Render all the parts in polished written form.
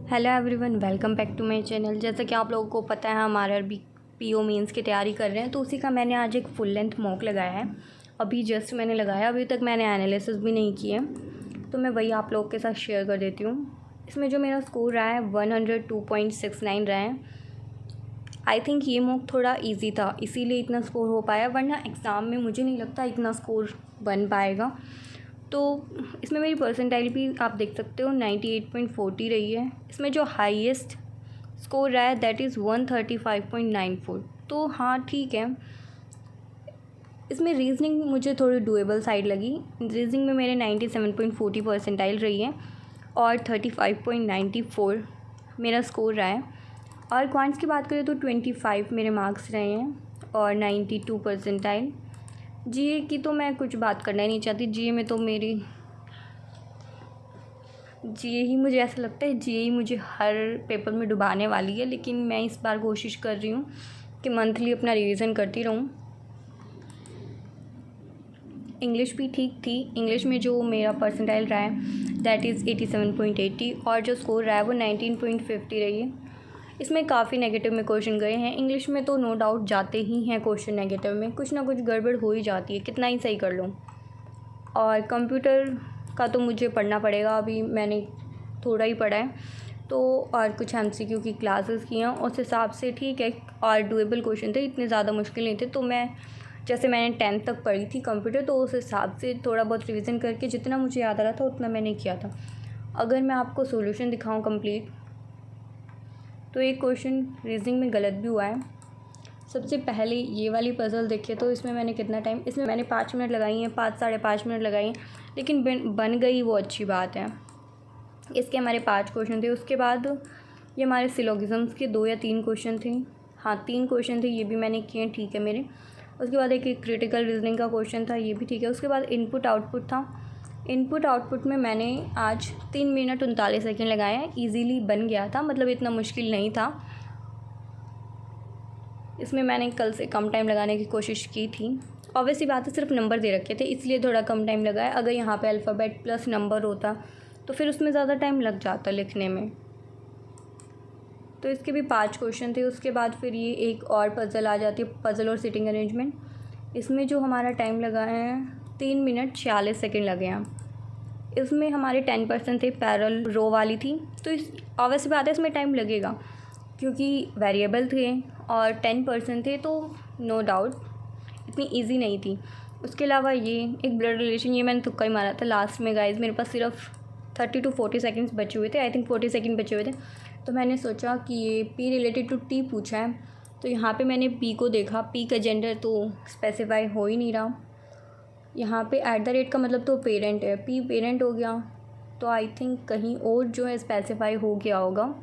Hello everyone, welcome back to my channel. जैसा कि आप लोगों को पता है, हम आरआरबी पीओ मेंस की तैयारी कर रहे हैं, तो उसी का मैंने आज एक फुल लेंथ मॉक लगाया है। अभी जस्ट मैंने लगाया, अभी तक मैंने एनालिसिस भी नहीं किया, तो मैं वही आप लोगों के साथ शेयर कर देती हूँ। इसमें जो मेरा स्कोर रहा है 102.69 रहा है। आई थिंक ये मॉक थोड़ा ईजी था, इसीलिए इतना स्कोर हो पाया, वरना एग्ज़ाम में मुझे नहीं लगता इतना स्कोर बन पाएगा। तो इसमें मेरी परसेंटाइल भी आप देख सकते हो 98.40 रही है। इसमें जो हाईएस्ट स्कोर रहा है दैट इज़ 135.94। तो हाँ, ठीक है। इसमें रीजनिंग मुझे थोड़ी डुएबल साइड लगी। रीजनिंग में मेरे 97.40 परसेंटाइल रही है और 35.94 मेरा स्कोर रहा है। और क्वांट्स की बात करें तो 25 मेरे मार्क्स रहे हैं और 92 परसेंटाइल। जीए की तो मैं कुछ बात करना ही नहीं चाहती। जीए में तो जीए ही मुझे ऐसा लगता है, जीए ही मुझे हर पेपर में डुबाने वाली है, लेकिन मैं इस बार कोशिश कर रही हूँ कि मंथली अपना रिवीजन करती रहूँ। इंग्लिश भी ठीक थी। इंग्लिश में जो मेरा परसेंटाइल रहा है दैट इज़ 87.80 और जो स्कोर रहा है वो 19.50 रही है। इसमें काफ़ी नेगेटिव में क्वेश्चन गए हैं। इंग्लिश में तो नो डाउट जाते ही हैं क्वेश्चन नेगेटिव में, कुछ ना कुछ गड़बड़ हो ही जाती है, कितना ही सही कर लूँ। और कंप्यूटर का तो मुझे पढ़ना पड़ेगा, अभी मैंने थोड़ा ही पढ़ा है, तो और कुछ एमसीक्यू की क्लासेस की हैं, उस हिसाब से ठीक है। और डुएबल क्वेश्चन थे, इतने ज़्यादा मुश्किल नहीं थे। तो मैं जैसे मैंने 10th तक पढ़ी थी कंप्यूटर, तो उस हिसाब से थोड़ा बहुत रिवीजन करके जितना मुझे याद आ रहा था उतना मैंने किया था। अगर मैं आपको सॉल्यूशन दिखाऊं कंप्लीट, तो एक क्वेश्चन रीजनिंग में गलत भी हुआ है। सबसे पहले ये वाली पज़ल देखिए, तो इसमें मैंने कितना टाइम, इसमें मैंने 5 मिनट लगाई हैं, 5 साढ़े 5 मिनट लगाई हैं, लेकिन बन गई, वो अच्छी बात है। इसके हमारे 5 क्वेश्चन थे। उसके बाद ये हमारे सिलोगिज़म्स के 2 या 3 क्वेश्चन थे। हाँ, 3 क्वेश्चन थे, ये भी मैंने किए, ठीक है मेरे। उसके बाद एक क्रिटिकल रीजनिंग का क्वेश्चन था, ये भी ठीक है। उसके बाद इनपुट आउटपुट था। इनपुट आउटपुट में मैंने आज 3 मिनट 39 सेकेंड लगाए हैं। ईजीली बन गया था, मतलब इतना मुश्किल नहीं था। इसमें मैंने कल से कम टाइम लगाने की कोशिश की थी। ऑब्वियसली बात है, सिर्फ नंबर दे रखे थे इसलिए थोड़ा कम टाइम लगा है। अगर यहाँ पे अल्फ़ाबेट प्लस नंबर होता तो फिर उसमें ज़्यादा टाइम लग जाता लिखने में। तो इसके भी 5 क्वेश्चन थे। उसके बाद फिर ये एक और पज़ल आ जाती है, पज़ल और सिटिंग अरेंजमेंट। इसमें जो हमारा टाइम लगा है 3 मिनट 46 सेकेंड लगे हैं। इसमें हमारे 10% थे, पैरल रो वाली थी, तो इस ऑब्वियसली बात है इसमें टाइम लगेगा क्योंकि वेरिएबल थे और 10% थे, तो नो डाउट इतनी इजी नहीं थी। उसके अलावा ये एक ब्लड रिलेशन, ये मैंने तुक्का ही मारा था लास्ट में गाइस। मेरे पास सिर्फ 30 to 40 सेकेंड्स बचे हुए थे, आई थिंक 40 सेकेंड बचे हुए थे। तो मैंने सोचा कि ये पी रिलेटेड टू टी पूछा है, तो यहाँ पे मैंने पी को देखा। पी का जेंडर तो स्पेसिफाई हो ही नहीं रहा। यहाँ पे @ का मतलब तो पेरेंट है, पी पेरेंट हो गया, तो आई थिंक कहीं और जो है स्पेसिफाई हो गया होगा।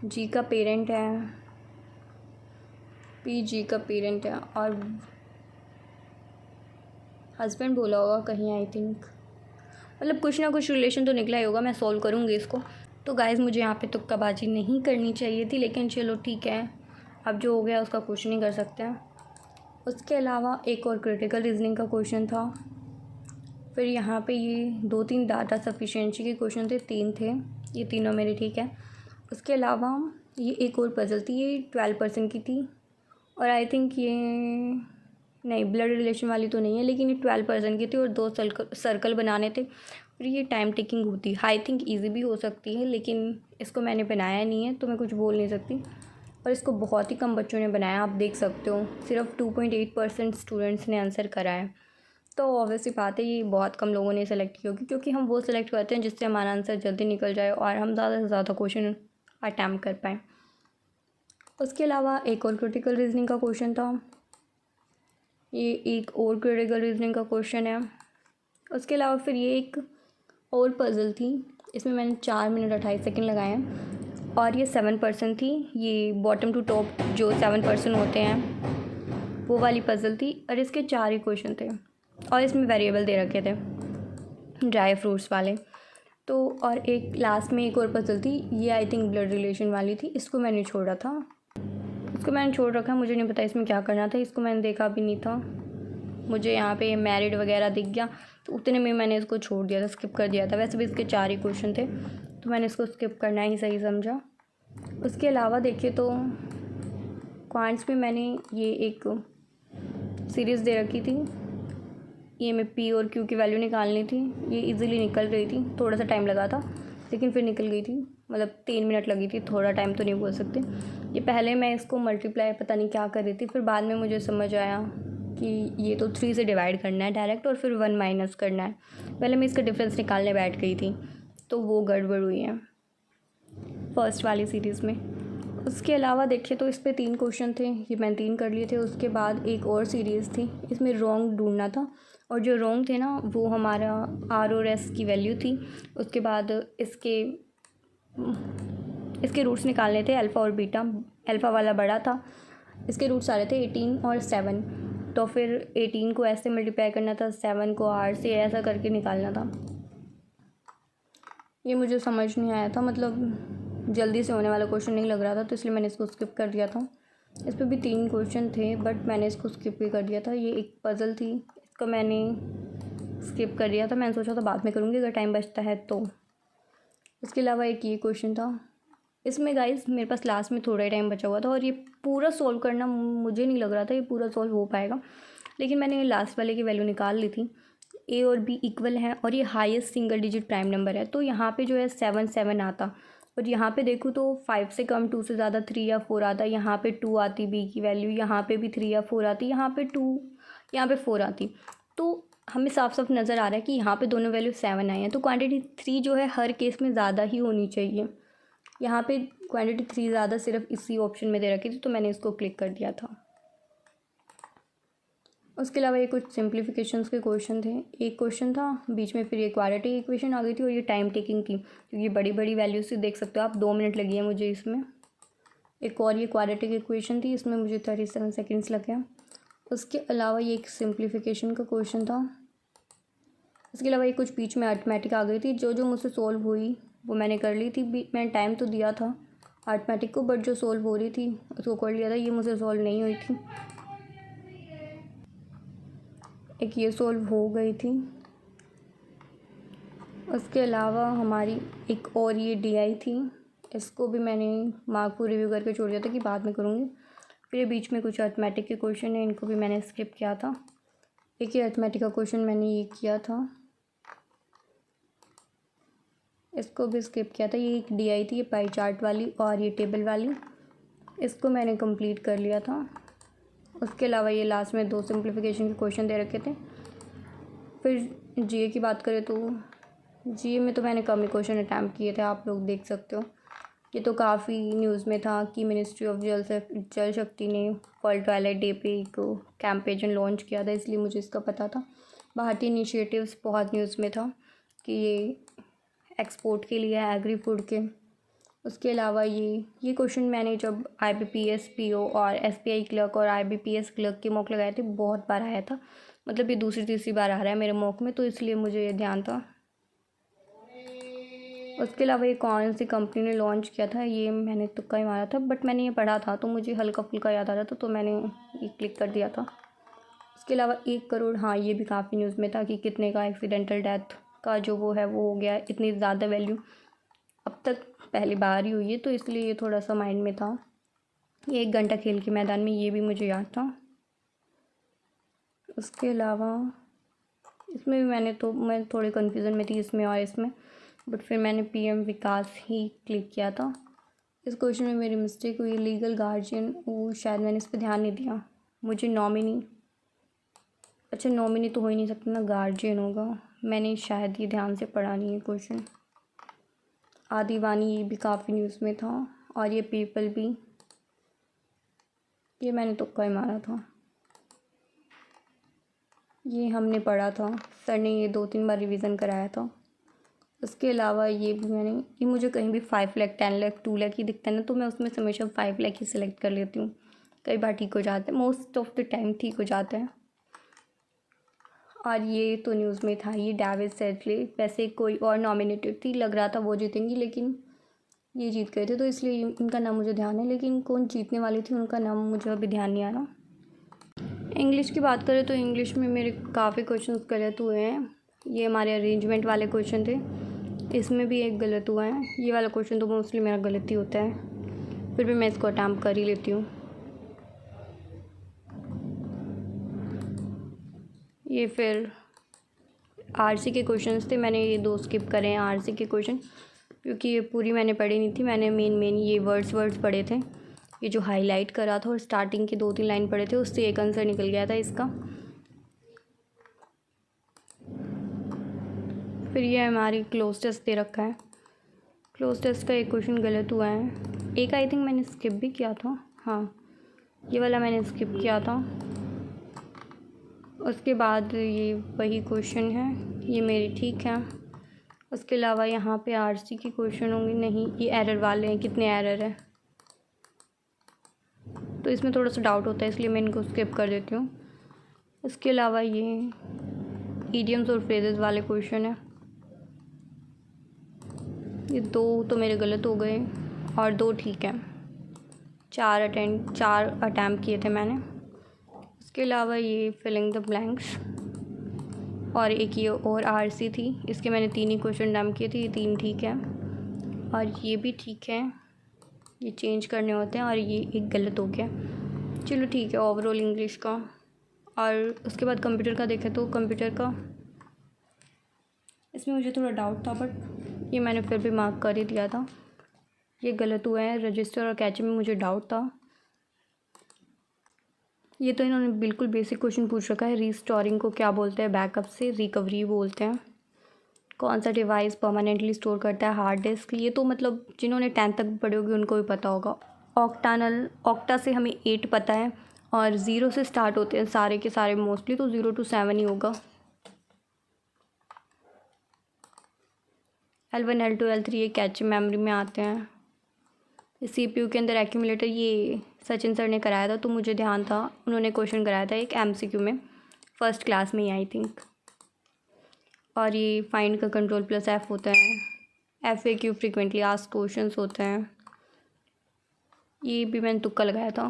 जी का पेरेंट है, पी जी का पेरेंट है, और हस्बैंड बोला होगा कहीं, आई थिंक। मतलब कुछ ना कुछ रिलेशन तो निकला ही होगा, मैं सॉल्व करूँगी इसको। तो गाइस, मुझे यहाँ पे तुक्काबाजी नहीं करनी चाहिए थी, लेकिन चलो ठीक है, अब जो हो गया उसका कुछ नहीं कर सकते हैं। उसके अलावा एक और क्रिटिकल रीजनिंग का क्वेश्चन था। फिर यहाँ पे ये 2-3 डाटा सफिशिएंसी के क्वेश्चन थे, 3 थे, ये तीनों मेरे ठीक है। उसके अलावा ये एक और पज़ल थी, ये 12% की थी, और आई थिंक ये नहीं, ब्लड रिलेशन वाली तो नहीं है, लेकिन ये 12% की थी और 2 सर्कल बनाने थे, और ये टाइम टेकिंग होती। आई थिंक ईजी भी हो सकती है, लेकिन इसको मैंने बनाया नहीं है तो मैं कुछ बोल नहीं सकती। और इसको बहुत ही कम बच्चों ने बनाया, आप देख सकते हो, सिर्फ 2.8% स्टूडेंट्स ने आंसर करा है। तो ऑब्वियसली बात है, ये बहुत कम लोगों ने सेलेक्ट की होगी, क्योंकि हम वो सेलेक्ट करते हैं जिससे हमारा आंसर जल्दी निकल जाए और हम ज़्यादा से ज़्यादा क्वेश्चन अटैम्प्ट कर पाएँ। उसके अलावा एक और क्रिटिकल रीजनिंग का क्वेश्चन था, ये एक और क्रिटिकल रीजनिंग का क्वेश्चन है। उसके अलावा फिर ये एक और पज़ल थी, इसमें मैंने 4 मिनट 28 सेकेंड लगाए हैं, और ये 7% थी। ये बॉटम टू टॉप जो 7% होते हैं वो वाली पज़ल थी, और इसके 4 ही क्वेश्चन थे, और इसमें वेरिएबल दे रखे थे ड्राई फ्रूट्स वाले। तो और एक लास्ट में एक और पज़ल थी, ये आई थिंक ब्लड रिलेशन वाली थी, इसको मैंने छोड़ा था, इसको मैंने छोड़ रखा है, मुझे नहीं पता इसमें क्या करना था, इसको मैंने देखा भी नहीं था। मुझे यहाँ पे मैरिड वगैरह दिख गया, तो उतने में मैंने इसको छोड़ दिया था, स्किप कर दिया था। वैसे भी इसके 4 ही क्वेश्चन थे, तो मैंने इसको स्किप करना ही सही समझा। उसके अलावा देखिए तो क्वांट्स में मैंने ये एक सीरीज़ दे रखी थी, ये मैं पी और क्यू की वैल्यू निकालनी थी। ये इजीली निकल रही थी, थोड़ा सा टाइम लगा था लेकिन फिर निकल गई थी, मतलब 3 मिनट लगी थी, थोड़ा टाइम तो नहीं बोल सकते। ये पहले मैं इसको मल्टीप्लाई पता नहीं क्या कर रही थी, फिर बाद में मुझे समझ आया कि ये तो 3 से डिवाइड करना है डायरेक्ट और फिर 1 माइनस करना है। पहले मैं इसका डिफरेंस निकालने बैठ गई थी तो वो गड़बड़ हुई है फर्स्ट वाली सीरीज़ में। उसके अलावा देखिए तो इस पे 3 क्वेश्चन थे, ये मैंने 3 कर लिए थे। उसके बाद एक और सीरीज़ थी, इसमें रॉन्ग ढूंढना था और जो रॉन्ग थे ना वो हमारा आर और एस की वैल्यू थी। उसके बाद इसके रूट्स निकालने थे, अल्फ़ा और बीटा। अल्फ़ा वाला बड़ा था, इसके रूट्स आ रहे थे 18 और 7, तो फिर 18 को ऐसे मल्टीप्लाई करना था, 7 को आर से, ऐसा करके निकालना था। ये मुझे समझ नहीं आया था, मतलब जल्दी से होने वाला क्वेश्चन नहीं लग रहा था, तो इसलिए मैंने इसको स्किप कर दिया था। इस पर भी 3 क्वेश्चन थे बट मैंने इसको स्किप भी कर दिया था। ये एक पज़ल थी, इसको मैंने स्किप कर दिया था, मैंने सोचा था बाद में करूँगी अगर टाइम बचता है तो। इसके अलावा एक ये क्वेश्चन था, इसमें गाइस मेरे पास लास्ट में थोड़ा ही टाइम बचा हुआ था और ये पूरा सॉल्व करना मुझे नहीं लग रहा था ये पूरा सॉल्व हो पाएगा, लेकिन मैंने लास्ट वाले की वैल्यू निकाल ली थी। ए और बी इक्वल है और ये highest single digit prime number है, तो यहाँ पे जो है 7 7 आता, और यहाँ पे देखूँ तो 5 से कम, 2 से ज़्यादा 3 या 4 आता। यहाँ पे 2 आती बी की वैल्यू, यहाँ पे भी 3 या 4 आती, यहाँ पे 2, यहाँ पे 4 आती। तो हमें साफ साफ नज़र आ रहा है कि यहाँ पे दोनों वैल्यू 7 आई हैं, तो क्वांटिटी 3 जो है हर केस में ज़्यादा ही होनी चाहिए। यहाँ पे क्वांटिटी 3 ज़्यादा सिर्फ इसी ऑप्शन में दे रखी थी, तो मैंने इसको क्लिक कर दिया था। उसके अलावा ये कुछ सिंप्लीफिकेशंस के क्वेश्चन थे। एक क्वेश्चन था बीच में, फिर ये क्वाड्रेटिक इक्वेशन आ गई थी और ये टाइम टेकिंग थी, क्योंकि बड़ी बड़ी वैल्यूज से देख सकते हो आप 2 मिनट लगी है मुझे इसमें। एक और ये क्वाड्रेटिक इक्वेशन थी, इसमें मुझे 37 सेकेंड्स लगे। उसके अलावा ये एक सिंप्लीफिकेशन का क्वेश्चन था। इसके अलावा ये कुछ बीच में अर्थमेटिक आ गई थी, जो जो मुझसे सॉल्व हुई वो मैंने कर ली थी। मैंने टाइम तो दिया था अर्थमेटिक को, बट जो सॉल्व हो रही थी उसको कर लिया था। ये मुझसे सॉल्व नहीं हुई थी, एक ये सॉल्व हो गई थी। उसके अलावा हमारी एक और ये DI थी, इसको भी मैंने मार्क को रिव्यू करके छोड़ दिया था कि बाद में करूँगी। फिर ये बीच में कुछ अर्थमेटिक के क्वेश्चन है, इनको भी मैंने स्किप किया था। एक ये अर्थमेटिक का क्वेश्चन मैंने ये किया था, इसको भी स्किप किया था। ये एक DI थी, ये पाई चार्ट वाली और ये टेबल वाली, इसको मैंने कंप्लीट कर लिया था। उसके अलावा ये लास्ट में 2 सिंप्लीफिकेशन के क्वेश्चन दे रखे थे। फिर GA की बात करें तो GA में तो मैंने कम ही क्वेश्चन अटैम्प्ट किए थे, आप लोग देख सकते हो। ये तो काफ़ी न्यूज़ में था कि मिनिस्ट्री ऑफ जल शक्ति ने वर्ल्ड टॉयलेट डे पे एक कैंपेन लॉन्च किया था, इसलिए मुझे इसका पता था। भारतीय इनिशिएटिव्स बहुत न्यूज़ में था कि ये एक्सपोर्ट के लिए एग्री फूड के। उसके अलावा ये क्वेश्चन मैंने जब IBPS PO और SBI क्लर्क और IBPS क्लर्क के मॉक लगाए थे बहुत बार आया था, मतलब ये दूसरी तीसरी बार आ रहा है मेरे मॉक में, तो इसलिए मुझे ये ध्यान था। उसके अलावा ये कौन सी कंपनी ने लॉन्च किया था, ये मैंने तुक्का ही मारा था, बट मैंने ये पढ़ा था तो मुझे हल्का फुल्का याद आ रहा था, तो मैंने ये क्लिक कर दिया था। उसके अलावा 1 करोड़, हाँ ये भी काफ़ी न्यूज़ में था कि कितने का एक्सीडेंटल डेथ का जो वो है वो हो गया, इतनी ज़्यादा वैल्यू अब तक पहली बार ही हुई है, तो इसलिए ये थोड़ा सा माइंड में था। ये 1 घंटा खेल के मैदान में, ये भी मुझे याद था। उसके अलावा इसमें भी मैं थोड़ी कन्फ्यूज़न में थी इसमें और इसमें, बट फिर मैंने PM विकास ही क्लिक किया था। इस क्वेश्चन में मेरी मिस्टेक हुई, लीगल गार्जियन, वो शायद मैंने इस पर ध्यान नहीं दिया। मुझे नॉमिनी, अच्छा नॉमिनी तो हो ही नहीं सकता ना, गार्जियन होगा, मैंने शायद ये ध्यान से पढ़ा नहीं है क्वेश्चन। आदिवानी, ये भी काफ़ी न्यूज़ में था, और ये पीपल भी, ये मैंने तुक्का ही मारा था, ये हमने पढ़ा था, सर ने ये 2-3 बार रिवीजन कराया था। उसके अलावा ये भी ये मुझे कहीं भी 5 लाख 10 लाख 2 लाख ही दिखता है ना, तो मैं उसमें हमेशा 5 लाख ही सिलेक्ट कर लेती हूँ। कई बार ठीक हो जाता है, मोस्ट ऑफ द टाइम ठीक हो जाता है। और ये तो न्यूज़ में था, ये डेविड सेटले, वैसे कोई और नॉमिनेटेड थी, लग रहा था वो जीतेंगी, लेकिन ये जीत गए थे, तो इसलिए इनका नाम मुझे ध्यान है, लेकिन कौन जीतने वाली थी उनका नाम मुझे अभी ध्यान नहीं आ रहा। इंग्लिश की बात करें तो इंग्लिश में मेरे काफ़ी क्वेश्चन गलत हुए हैं। ये हमारे अरेंजमेंट वाले क्वेश्चन थे, इसमें भी एक गलत हुआ है। ये वाला क्वेश्चन तो मोस्टली मेरा गलत ही होता है, फिर भी मैं इसको अटैम्प्ट कर ही लेती हूँ। ये फिर आरसी के क्वेश्चंस थे, मैंने ये 2 स्किप करे हैं आरसी के क्वेश्चन, क्योंकि ये पूरी मैंने पढ़ी नहीं थी। मैंने मेन ये वर्ड्स पढ़े थे, ये जो हाईलाइट करा था, और स्टार्टिंग के 2-3 लाइन पढ़े थे, उससे एक आंसर निकल गया था इसका। फिर ये हमारी क्लोज टेस्ट दे रखा है। क्लोज टेस्ट का एक क्वेश्चन गलत हुआ है, एक आई थिंक मैंने स्किप भी किया था। हाँ, ये वाला मैंने स्किप किया था। उसके बाद ये वही क्वेश्चन है, ये मेरी ठीक है। उसके अलावा यहाँ पे आरसी के क्वेश्चन होंगे, नहीं ये एरर वाले हैं, कितने एरर है, तो इसमें थोड़ा सा डाउट होता है, इसलिए मैं इनको स्किप कर देती हूँ। इसके अलावा ये इडियम्स और फ्रेजेस वाले क्वेश्चन है, ये 2 तो मेरे गलत हो गए और 2 ठीक है। 4 अटैम्प्ट किए थे मैंने। इसके अलावा ये फिलिंग द ब्लैंक्स और एक ये और आरसी थी, इसके मैंने 3 ही क्वेश्चन अटैम्प्ट किए थे, ये 3 ठीक है और ये भी ठीक है, ये चेंज करने होते हैं और ये एक गलत हो गया। चलो ठीक है, ओवरऑल इंग्लिश का। और उसके बाद कंप्यूटर का देखें तो कंप्यूटर का इसमें मुझे थोड़ा डाउट था, बट ये मैंने फिर भी मार्क कर ही दिया था। ये गलत हुआ है, रजिस्टर और कैचे में मुझे डाउट था। ये तो इन्होंने बिल्कुल बेसिक क्वेश्चन पूछ रखा है, रीस्टोरिंग को क्या बोलते हैं, बैकअप से रिकवरी बोलते हैं। कौन सा डिवाइस परमानेंटली स्टोर करता है, हार्ड डिस्क। ये तो मतलब जिन्होंने 10th तक पढ़े होगे उनको भी पता होगा। ऑक्टा से हमें 8 पता है और 0 से स्टार्ट होते हैं सारे के सारे मोस्टली, तो 0 to 7 ही होगा। L1 L2 L3 ये कैच मेमोरी में आते हैं। CPU के अंदर एक्यूमुलेटर, ये सचिन सर ने कराया था तो मुझे ध्यान था, उन्होंने क्वेश्चन कराया था एक MCQ में, फर्स्ट क्लास में ही आई थिंक। और ये फाइंड का Ctrl+F होता है। FAQ फ्रीक्वेंटली आस्क्ड क्वेश्चंस होते हैं, ये भी मैंने तुक्का लगाया था।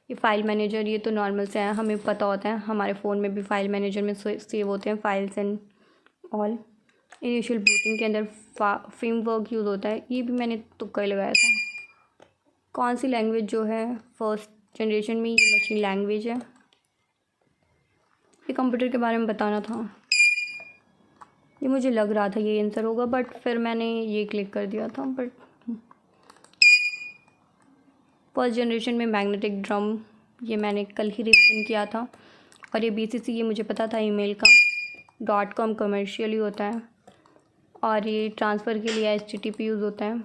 ये फाइल मैनेजर, ये तो नॉर्मल से है, हमें पता होता है, हमारे फ़ोन में भी फाइल मैनेजर में सेव होते हैं files and all. Initial booting के अंदर फ्रेमवर्क यूज़ होता है, ये भी मैंने तुक्का ही लगाया था। कौन सी लैंग्वेज जो है फर्स्ट जनरेशन में, ये मशीन लैंग्वेज है। ये कंप्यूटर के बारे में बताना था, ये मुझे लग रहा था ये आंसर होगा, बट फिर मैंने ये क्लिक कर दिया था। बट फर्स्ट जनरेशन में मैग्नेटिक ड्रम, ये मैंने कल ही रिवीजन किया था। और ये BCC, ये मुझे पता था ईमेल का। .com कमर्शियली होता है और ये ट्रांसफ़र के लिए HTTP यूज़ होता है।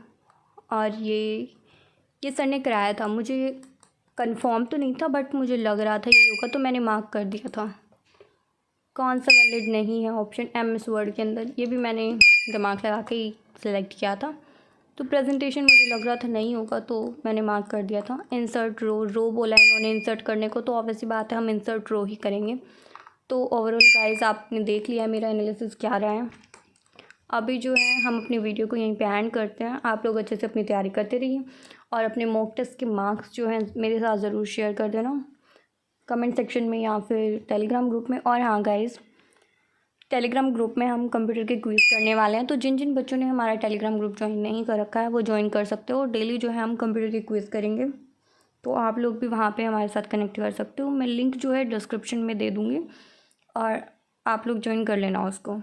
और ये सर ने कराया था, मुझे कंफर्म तो नहीं था बट मुझे लग रहा था ये होगा, तो मैंने मार्क कर दिया था। कौन सा वैलिड नहीं है ऑप्शन MS वर्ड के अंदर, ये भी मैंने दिमाग लगा के ही सिलेक्ट किया था। तो प्रेजेंटेशन मुझे लग रहा था नहीं होगा, तो मैंने मार्क कर दिया था। इंसर्ट रो बोला है इन्होंने इंसर्ट करने को, तो ऑब्वियसली बात है हम इंसर्ट रो ही करेंगे। तो ओवरऑल गाइस आपने देख लिया मेरा एनालिसिस क्या रहा है। अभी जो है हम अपनी वीडियो को यहीं पे एंड करते हैं। आप लोग अच्छे से अपनी तैयारी करते रहिए और अपने मॉक टेस्ट के मार्क्स जो हैं मेरे साथ ज़रूर शेयर कर देना कमेंट सेक्शन में या फिर टेलीग्राम ग्रुप में। और हाँ गाइस, टेलीग्राम ग्रुप में हम कंप्यूटर के क्विज़ करने वाले हैं, तो जिन जिन बच्चों ने हमारा टेलीग्राम ग्रुप ज्वाइन नहीं कर रखा है वो ज्वाइन कर सकते हो। डेली जो है हम कंप्यूटर के क्विज़ करेंगे, तो आप लोग भी वहाँ पे हमारे साथ कनेक्ट कर सकते हो। मैं लिंक जो है डिस्क्रिप्शन में दे दूँगी और आप लोग ज्वाइन कर लेना उसको।